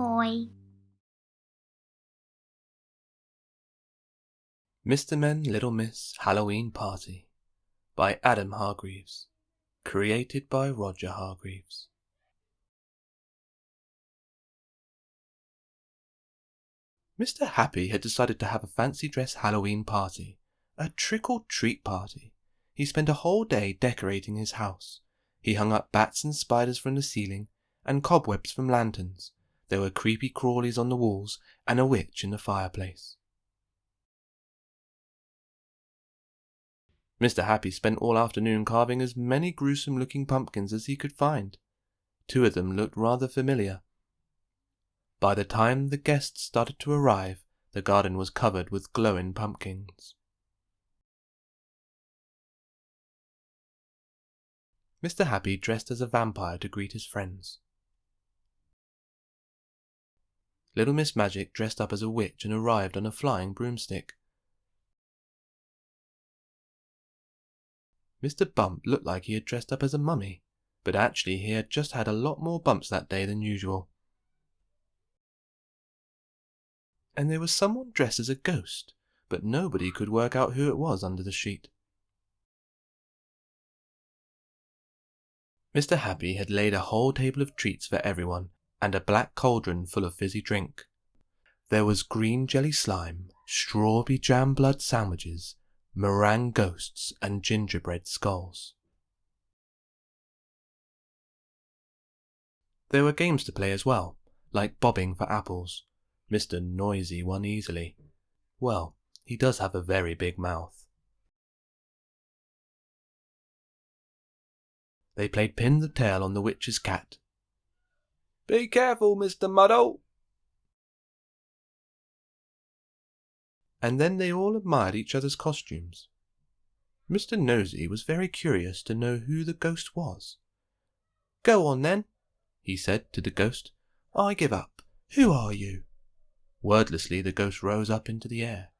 toy. Mr. Men, Little Miss Halloween Party by Adam Hargreaves. Created by Roger Hargreaves. Mr. Happy had decided to have a fancy dress Halloween party, a trick-or-treat party. He spent a whole day decorating his house. He hung up bats and spiders from the ceiling, and cobwebs from lanterns. There were creepy crawlies on the walls, and a witch in the fireplace. Mr. Happy spent all afternoon carving as many gruesome-looking pumpkins as he could find. 2 of them looked rather familiar. By the time the guests started to arrive, the garden was covered with glowing pumpkins. Mr. Happy dressed as a vampire to greet his friends. Little Miss Magic dressed up as a witch and arrived on a flying broomstick. Mr. Bump looked like he had dressed up as a mummy, but actually he had just had a lot more bumps that day than usual. And there was someone dressed as a ghost, but nobody could work out who it was under the sheet. Mr. Happy had laid a whole table of treats for everyone, and a black cauldron full of fizzy drink. There was green jelly slime, strawberry jam blood sandwiches, meringue ghosts, and gingerbread skulls. There were games to play as well, like bobbing for apples. Mr. Noisy won easily. Well, he does have a very big mouth. They played pin the tail on the witch's cat. "Be careful, Mr. Muddle!" And then they all admired each other's costumes. Mr. Nosy was very curious to know who the ghost was. "Go on then," he said to the ghost. "I give up. Who are you?" Wordlessly the ghost rose up into the air.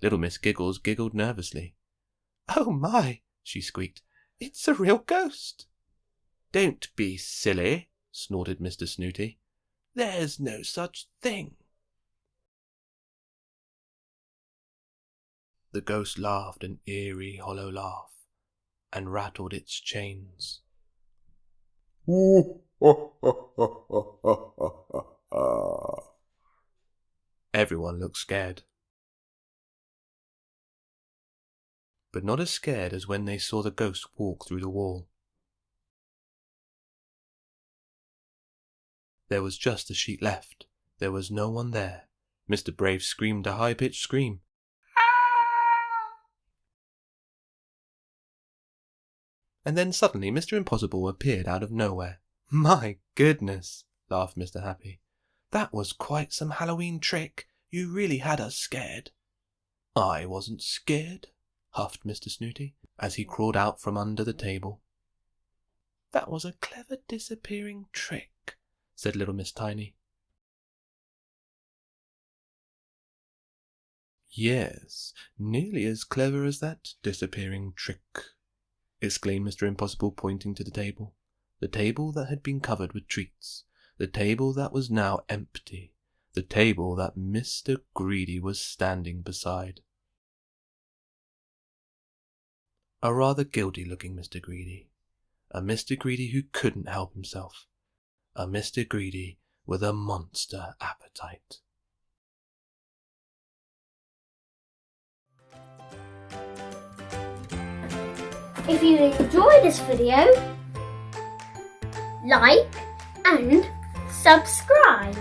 Little Miss Giggles giggled nervously. "Oh my," she squeaked. "It's a real ghost." "Don't be silly," snorted Mr. Snooty. "There's no such thing." The ghost laughed an eerie, hollow laugh, and rattled its chains. Everyone looked scared, but not as scared as when they saw the ghost walk through the wall. There was just a sheet left. There was no one there. Mr. Brave screamed a high-pitched scream. And then suddenly Mr. Impossible appeared out of nowhere. "My goodness," laughed Mr. Happy. "That was quite some Halloween trick. You really had us scared." "I wasn't scared," huffed Mr. Snooty, as he crawled out from under the table. "That was a clever disappearing trick," said Little Miss Tiny. "Yes, nearly as clever as that disappearing trick," exclaimed Mr. Impossible, pointing to the table that had been covered with treats, the table that was now empty, the table that Mr. Greedy was standing beside. A rather guilty-looking Mr. Greedy, a Mr. Greedy who couldn't help himself, a Mr. Greedy with a monster appetite. If you enjoyed this video, like and subscribe.